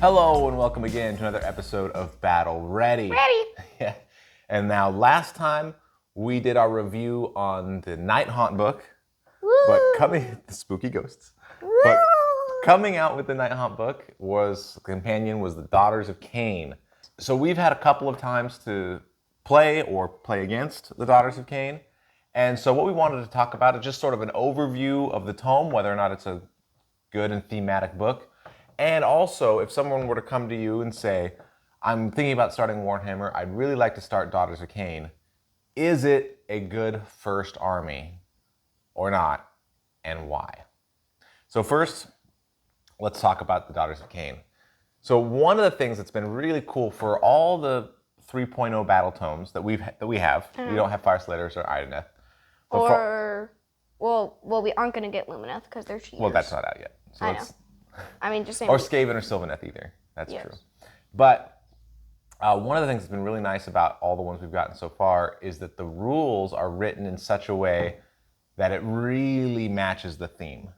Hello and welcome again to another episode of Battle Ready. Ready. Yeah. And now last time we did our review on the Night Haunt book, but the spooky ghosts. But coming out with the Night Haunt book was the companion was the Daughters of Khaine. So we've had a couple of times to play or play against the Daughters of Khaine. And so what we wanted to talk about is just sort of an overview of the tome, whether or not it's a good and thematic book. And also, if someone were to come to you and say, I'm thinking about starting Warhammer, I'd really like to start Daughters of Khaine. Is it a good first army or not, and why? So first, let's talk about the Daughters of Khaine. So one of the things that's been really cool for all the 3.0 battle tomes that we have, we don't have Fire Slayers or Ideneth. Well, we aren't going to get Lumineth because they're cheaters. Well, that's not out yet. So I know. I mean, just saying. Or Skaven or Sylvaneth either. That's true. But one of the things that's been really nice about all the ones we've gotten so far is that the rules are written in such a way that it really matches the theme.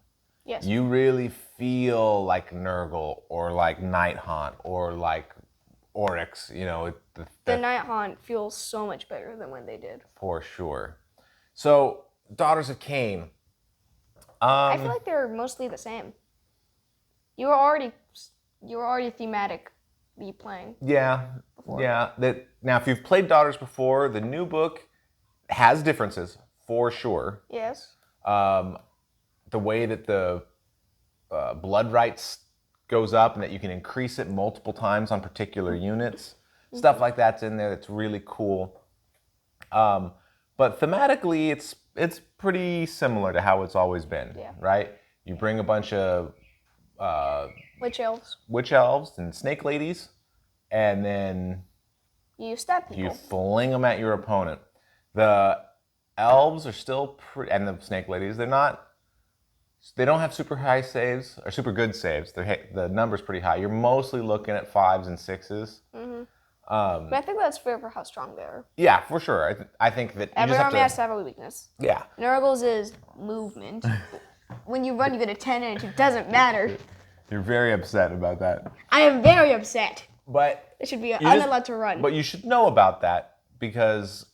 Yes. You really feel like Nurgle or like Night Haunt or like Oryx, you know. The Night Haunt feels so much better than when they did. For sure. So, Daughters of Khaine. I feel like they're mostly the same. You were already thematically playing. Yeah, before. Yeah. Now, if you've played Daughters before, the new book has differences for sure. Yes. The way that the blood rights goes up and that you can increase it multiple times on particular units, stuff like that's in there. That's really cool. But thematically, it's pretty similar to how it's always been. Yeah. Right. You bring a bunch of witch elves and snake ladies, and then you stab people. You fling them at your opponent. The elves are still and the snake ladies, they don't have super high saves or super good saves. The number's pretty high. You're mostly looking at 5s and 6s. Mm-hmm. But I think that's fair for how strong they are. Yeah, for sure. I think that every army has to have a weakness. Yeah. Nurgle's is movement. When you run, you get a 10 inch. It doesn't matter. You're very upset about that. I am very upset. But it should be unallowed to run. But you should know about that, because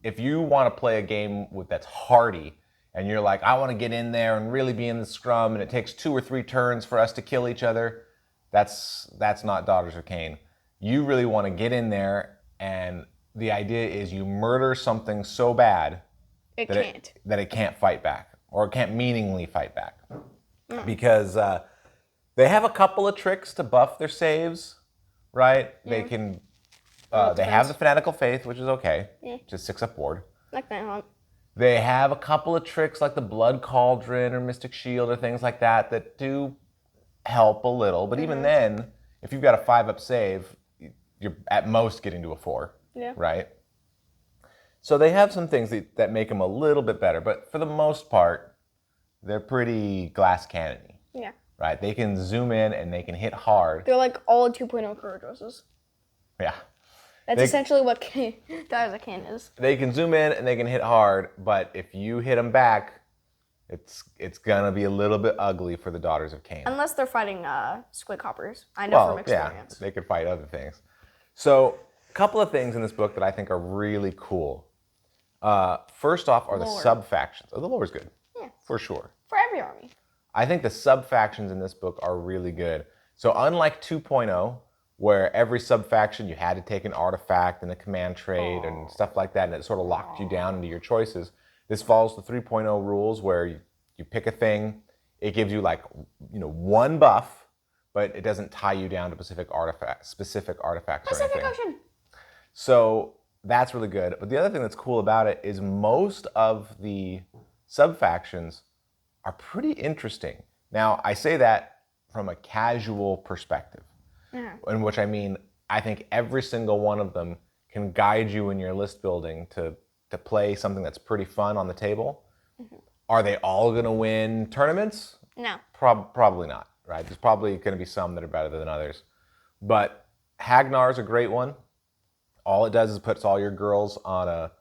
if you want to play a game that's hardy and you're like, I want to get in there and really be in the scrum and it takes 2 or 3 turns for us to kill each other, that's not Daughters of Khaine. You really want to get in there, and the idea is you murder something so bad that it can't fight back, or it can't meaningfully fight back. Because they have a couple of tricks to buff their saves, right? Yeah. They can. They have the Fanatical Faith, which is okay. Yeah. Just 6 up ward. Like Night Haunt. They have a couple of tricks like the Blood Cauldron or Mystic Shield or things like that do help a little. But even then, if you've got a 5-up save, you're at most getting to a 4. Yeah. Right? So they have some things that make them a little bit better. But for the most part, they're pretty glass cannon-y. Yeah. Right? They can zoom in and they can hit hard. They're like all 2.0 courage dresses. Yeah. That's essentially what Daughters of Khaine is. They can zoom in and they can hit hard, but if you hit them back, it's gonna be a little bit ugly for the Daughters of Khaine. Unless they're fighting squid hoppers. I know from experience. Yeah, they could fight other things. So, a couple of things in this book that I think are really cool. First off are the sub-factions. Oh, the lore's good. Yeah. For sure. For every army. I think the sub-factions in this book are really good. So unlike 2.0, where every sub-faction you had to take an artifact and a command trait and stuff like that, and it sort of locked you down into your choices, this follows the 3.0 rules where you pick a thing, it gives you one buff, but it doesn't tie you down to specific artifacts or anything. So that's really good. But the other thing that's cool about it is most of the sub-factions are pretty interesting. Now, I say that from a casual perspective, in which I mean, I think every single one of them can guide you in your list building to play something that's pretty fun on the table. Mm-hmm. Are they all going to win tournaments? No. Probably not, right? There's probably going to be some that are better than others. But Hagnar's a great one. All it does is puts all your girls on a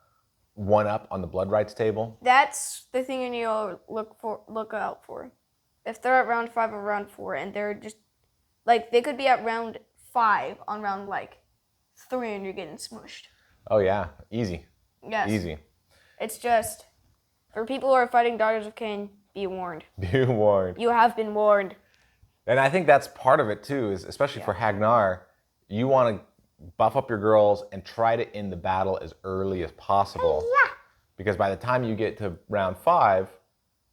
1-up on the blood rights table. That's the thing you need to look out for. If they're at round 5 or round 4 and they're just Like, they could be at round 5 on round, like, 3 and you're getting smushed. Oh, yeah. Easy. Yes. Easy. It's just, for people who are fighting Daughters of Khaine, be warned. Be warned. You have been warned. And I think that's part of it, too, is especially for Hagnar, you want to buff up your girls and try to end the battle as early as possible. Yeah. Because by the time you get to round 5,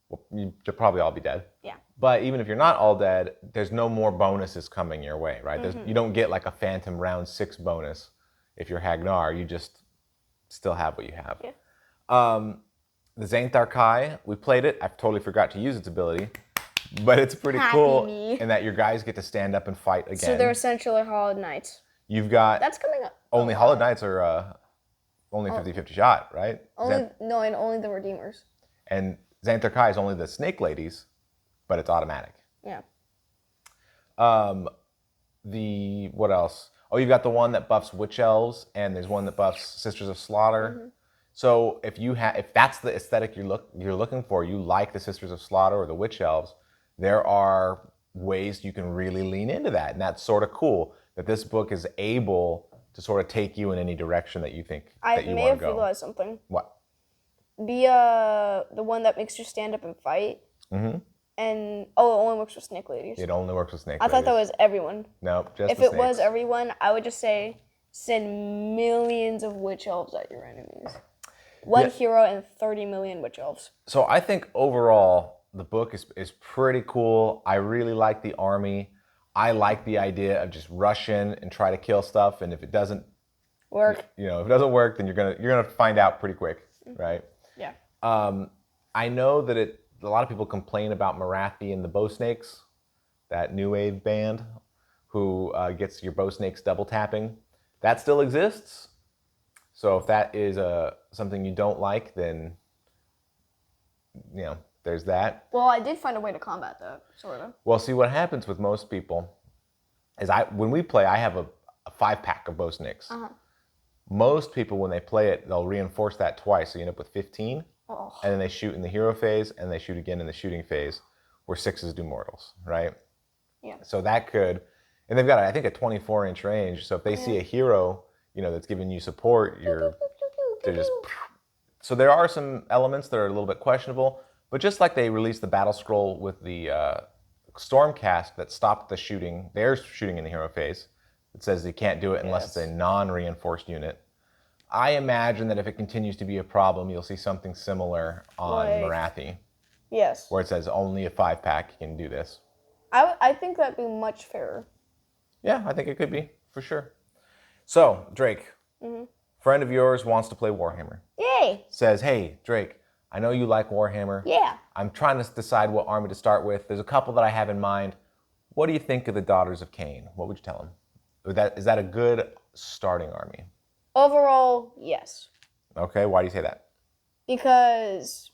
well, you'll probably all be dead. Yeah. But even if you're not all dead, there's no more bonuses coming your way, right? You don't get like a phantom round 6 bonus if you're Hagnar. You just still have what you have. Yeah. The Zainthar Kai, we played it. I totally forgot to use its ability. But it's pretty Happy cool me. in that your guys get to stand up and fight again. So they're essentially Hollowed Knights. You've got... That's coming up. Only Hollowed Knights are only 50-50 shot, right? And only the Redeemers. And Zainthar Kai is only the Snake Ladies, but it's automatic. Yeah. What else? Oh, you've got the one that buffs Witch Elves, and there's one that buffs Sisters of Slaughter. So if that's the aesthetic you're looking for, you like the Sisters of Slaughter or the Witch Elves, there are ways you can really lean into that, and that's sort of cool that this book is able to sort of take you in any direction that you think that you want to go. I may have realized something. What? The one that makes you stand up and fight. Mm-hmm. And it only works with Snake Ladies. It only works with Snake I Ladies. thought that was everyone. Nope, just if the it was snakes. everyone, I would just say send millions of Witch Elves at your enemies. One hero and 30 million Witch Elves. So I think overall the book is pretty cool. I really like the army. I like the idea of just rush in and try to kill stuff, and if it doesn't work, if it doesn't work, then you're gonna find out pretty quick, right? Yeah. I know that a lot of people complain about Marathi and the Bow Snakes, that new wave band, who gets your Bow Snakes double tapping. That still exists. So if that is something you don't like, then there's that. Well, I did find a way to combat that, sort of. Well, see, what happens with most people is when we play, I have a 5-pack of Bow Snakes. Most people, when they play it, they'll reinforce that twice, so you end up with 15. Oh. And then they shoot in the hero phase, and they shoot again in the shooting phase, where 6s do mortals, right? Yeah. So that could, and they've got, I think, a 24-inch range. So if they see a hero, that's giving you support, they're just. So there are some elements that are a little bit questionable, but just like they released the battle scroll with the Stormcast that stopped the shooting, their shooting in the hero phase. It says you can't do it unless it's a non-reinforced unit. I imagine that if it continues to be a problem, you'll see something similar on Marathi. Yes. Where it says only a 5-pack can do this. I think that'd be much fairer. Yeah, I think it could be, for sure. So, Drake, friend of yours wants to play Warhammer. Yay! Says, hey, Drake, I know you like Warhammer. Yeah. I'm trying to decide what army to start with. There's a couple that I have in mind. What do you think of the Daughters of Khaine? What would you tell him? Is that a good starting army? Overall, yes. Okay, why do you say that? Because,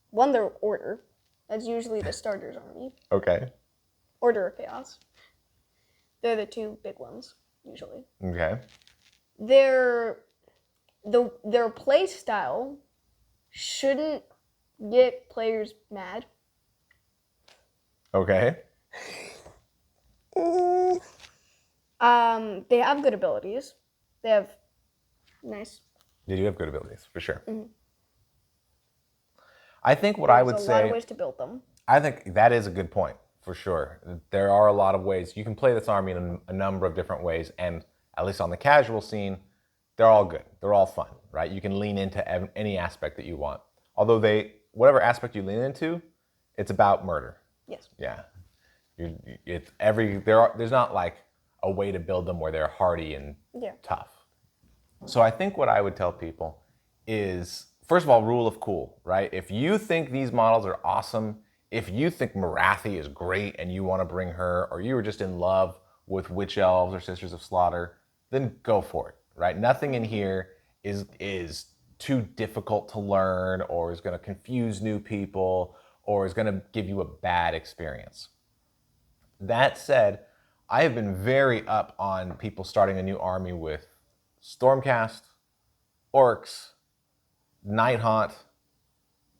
one, they're Order. That's usually the starter's army. Okay. Order of Chaos. They're the two big ones, usually. Okay. Their play style shouldn't get players mad. Okay. They have good abilities. They have nice. They do have good abilities, for sure. I think what I would say... There's a lot of ways to build them. I think that is a good point, for sure. There are a lot of ways. You can play this army in a number of different ways, and at least on the casual scene, they're all good. They're all fun, right? You can lean into any aspect that you want. Although whatever aspect you lean into, it's about murder. Yes. Yeah. There's not like a way to build them where they're hardy and tough. So I think what I would tell people is, first of all, rule of cool, right? If you think these models are awesome, if you think Marathi is great and you want to bring her, or you were just in love with Witch Elves or Sisters of Slaughter, then go for it, right? Nothing in here is too difficult to learn, or is going to confuse new people, or is going to give you a bad experience. That said, I have been very up on people starting a new army with Stormcast, Orcs, Nighthaunt,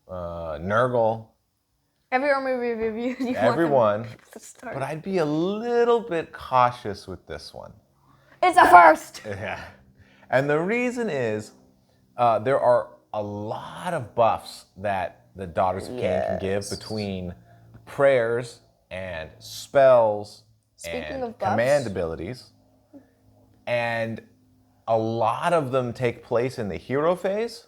Nurgle. Every army review, you Everyone, want them to start. but I'd be a little bit cautious with this one. It's a first! Yeah. And the reason is there are a lot of buffs that the Daughters of Khaine can give between prayers and spells Speaking and of buffs, command abilities. And a lot of them take place in the hero phase,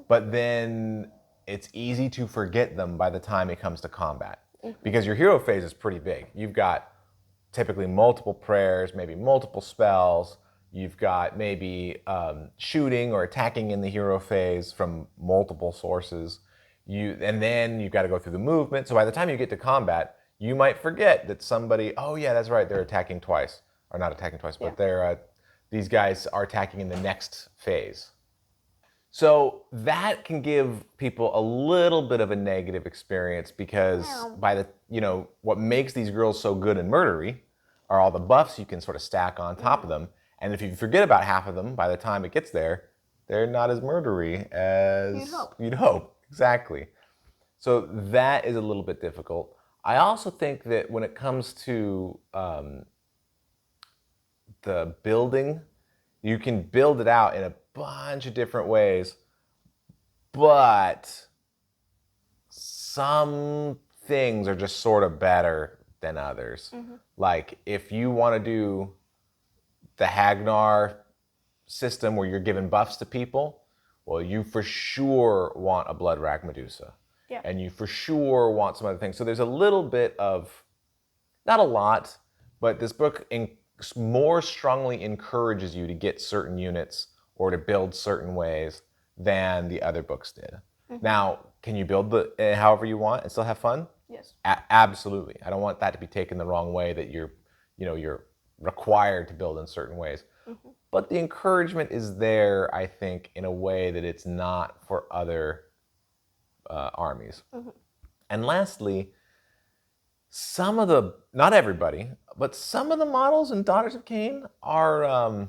but then it's easy to forget them by the time it comes to combat. Because your hero phase is pretty big. You've got typically multiple prayers, maybe multiple spells. You've got maybe shooting or attacking in the hero phase from multiple sources. And then you've got to go through the movement. So by the time you get to combat, you might forget that somebody, oh yeah, that's right, they're attacking twice. Or not attacking twice, but these guys are attacking in the next phase. So that can give people a little bit of a negative experience because what makes these girls so good in Murdery are all the buffs you can sort of stack on top of them. And if you forget about half of them by the time it gets there, they're not as murdery as you'd hope. Exactly. So that is a little bit difficult. I also think that when it comes to the building, you can build it out in a bunch of different ways, but some things are just sort of better than others. Like if you want to do the Hagnar system where you're giving buffs to people, well, you for sure want a Blood Rag Medusa. Yeah. And you for sure want some other things. So there's a little bit of, not a lot, but this book more strongly encourages you to get certain units or to build certain ways than the other books did. Now, can you build however you want and still have fun? Yes. Absolutely. I don't want that to be taken the wrong way that you're required to build in certain ways. But the encouragement is there, I think, in a way that it's not for other armies. And lastly, not everybody, but some of the models in Daughters of Khaine are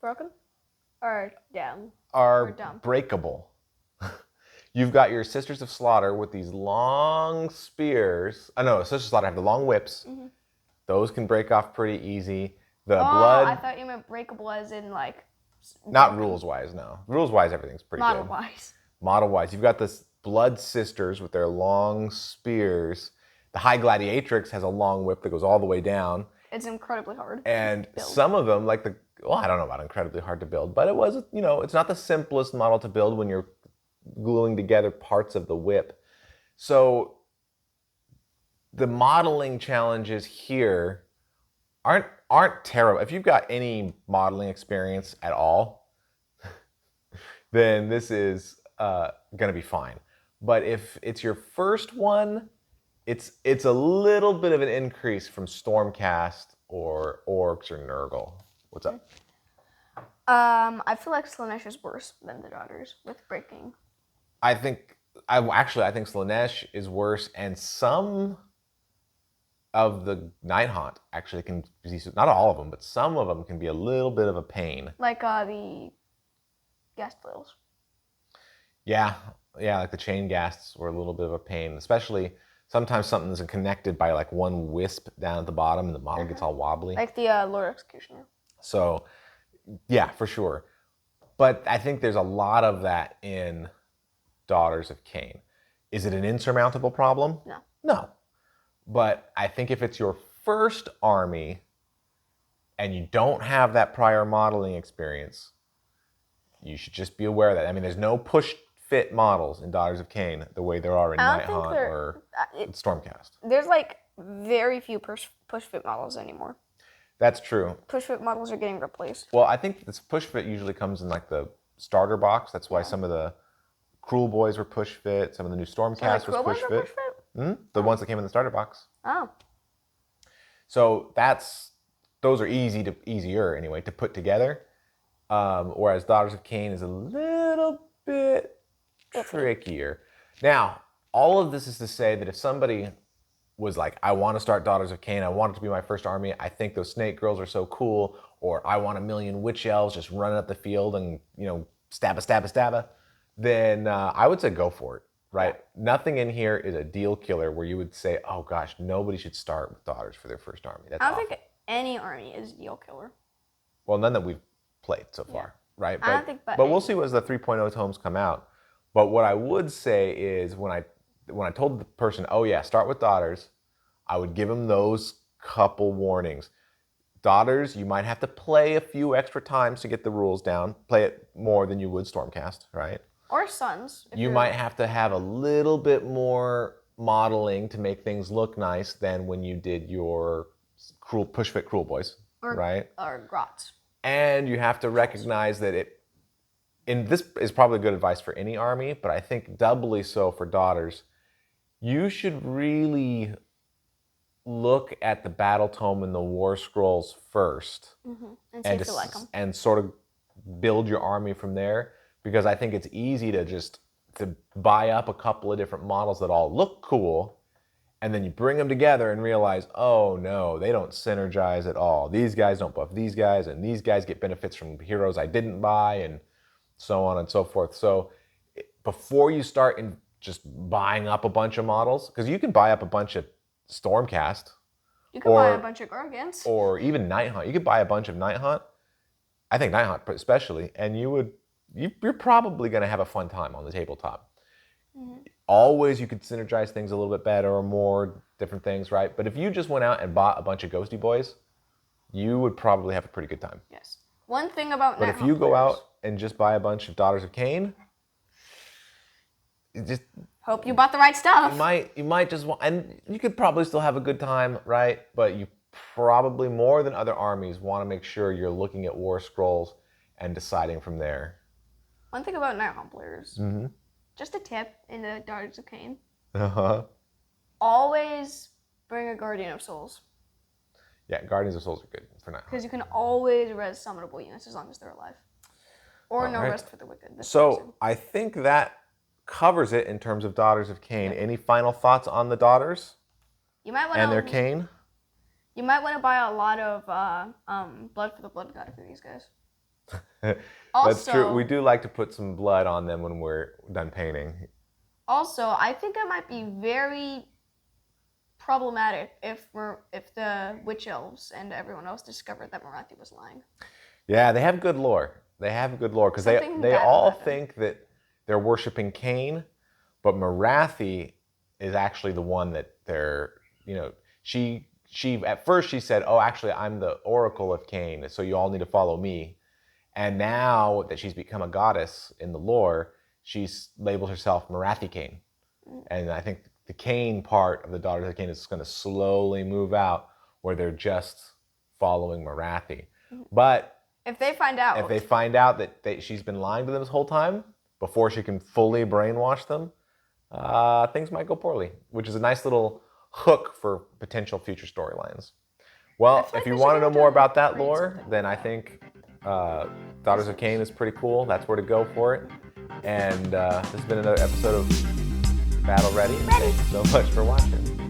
broken or down. Are breakable. You've got your Sisters of Slaughter with these long spears. No, Sisters of Slaughter have the long whips. Those can break off pretty easy. Blood. I thought you meant breakable as in like. Not rules-wise, no. Rules-wise, everything's pretty good. Model-wise. Model-wise, you've got the Blood Sisters with their long spears. The High Gladiatrix has a long whip that goes all the way down. It's incredibly hard. And some of them, like I don't know about incredibly hard to build, but it was, it's not the simplest model to build when you're gluing together parts of the whip. So the modeling challenges here aren't terrible. If you've got any modeling experience at all, then this is going to be fine. But if it's your first one, it's a little bit of an increase from Stormcast or Orcs or Nurgle. What's up? I feel like Slaanesh is worse than the Daughters with breaking. I think Slaanesh is worse, and some of the Night Haunt actually can be, not all of them, but some of them can be a little bit of a pain. Like the Ghast Flails. Yeah, like the chain ghasts were a little bit of a pain, especially sometimes something isn't connected by like one wisp down at the bottom and the model gets all wobbly. Like the Lord Executioner. So, yeah, for sure. But I think there's a lot of that in Daughters of Khaine. Is it an insurmountable problem? No. No. But I think if it's your first army and you don't have that prior modeling experience, you should just be aware of that. I mean, there's no push-fit models in Daughters of Khaine the way there are in Night Haunt or Stormcast. There's like very few push-fit models anymore. That's true. Push-fit models are getting replaced. Well, I think this push-fit usually comes in like the starter box. That's why some of the Cruel Boys were push-fit. Some of the new Stormcast was push-fit. The ones that came in the starter box. Oh. So those are easier anyway to put together. Whereas Daughters of Khaine is a little bit trickier. Now, all of this is to say that if somebody was like, I want to start Daughters of Khaine, I want it to be my first army, I think those snake girls are so cool, or I want 1,000,000 witch elves just running up the field and, stabba, then I would say go for it. right? Nothing in here is a deal killer where you would say, oh gosh, nobody should start with daughters for their first army. That's I don't awful. think any army is a deal killer. Well, none that we've played so far, right? I don't think, but we'll see as the 3.0 tomes come out. But what I would say is when I told the person, oh yeah, start with daughters, I would give them those couple warnings. Daughters, you might have to play a few extra times to get the rules down. Play it more than you would Stormcast, right? Or sons. You might have to have a little bit more modeling to make things look nice than when you did your push fit cruel boys, right? Or grots. And you have to recognize that this is probably good advice for any army, but I think doubly so for daughters. You should really look at the battletome and the war scrolls first, and see if you like them, and sort of build your army from there. Because I think it's easy to buy up a couple of different models that all look cool, and then you bring them together and realize, oh no, they don't synergize at all. These guys don't buff these guys, and these guys get benefits from heroes I didn't buy, and so on and so forth. So before you start just buying up a bunch of models, because you can buy up a bunch of Stormcast. You can buy a bunch of Gargants. Or even Nighthaunt. You could buy a bunch of Nighthaunt. I think Nighthaunt especially, and you're probably going to have a fun time on the tabletop. Always you could synergize things a little bit better or more different things, right? But if you just went out and bought a bunch of Ghosty Boys, you would probably have a pretty good time. Yes. One thing about But if you go out and just buy a bunch of Daughters of Khaine, just hope you bought the right stuff. You might just want, and you could probably still have a good time, right? But you probably more than other armies want to make sure you're looking at war scrolls and deciding from there. One thing about Nighthaunt players, just a tip in the Daughters of Khaine. Always bring a Guardian of Souls. Yeah, Guardians of Souls are good for Nighthaunt. Because you can always res summonable units as long as they're alive. Or no rest for the wicked. So I think that covers it in terms of Daughters of Khaine. Any final thoughts on the daughters? You might want and their Khaine? You might want to buy a lot of Blood for the Blood God for these guys. That's true. We do like to put some blood on them when we're done painting. Also, I think it might be very problematic if the Witch Elves and everyone else discovered that Morathi was lying. Yeah, they have good lore. They have good lore because they all think that they're worshiping Khaine, but Morathi is actually the one that they're, she at first she said, oh, actually I'm the Oracle of Khaine, so you all need to follow me. And now that she's become a goddess in the lore, she's labeled herself Morathi Khaine. And I think the Khaine part of the Daughters of Khaine is going to slowly move out where they're just following Morathi. But if they find out that she's been lying to them this whole time, before she can fully brainwash them, things might go poorly, which is a nice little hook for potential future storylines. Well, if you want to know more about that lore, then I think Daughters of Khaine is pretty cool. That's where to go for it. And this has been another episode of Battle Ready. Thanks so much for watching.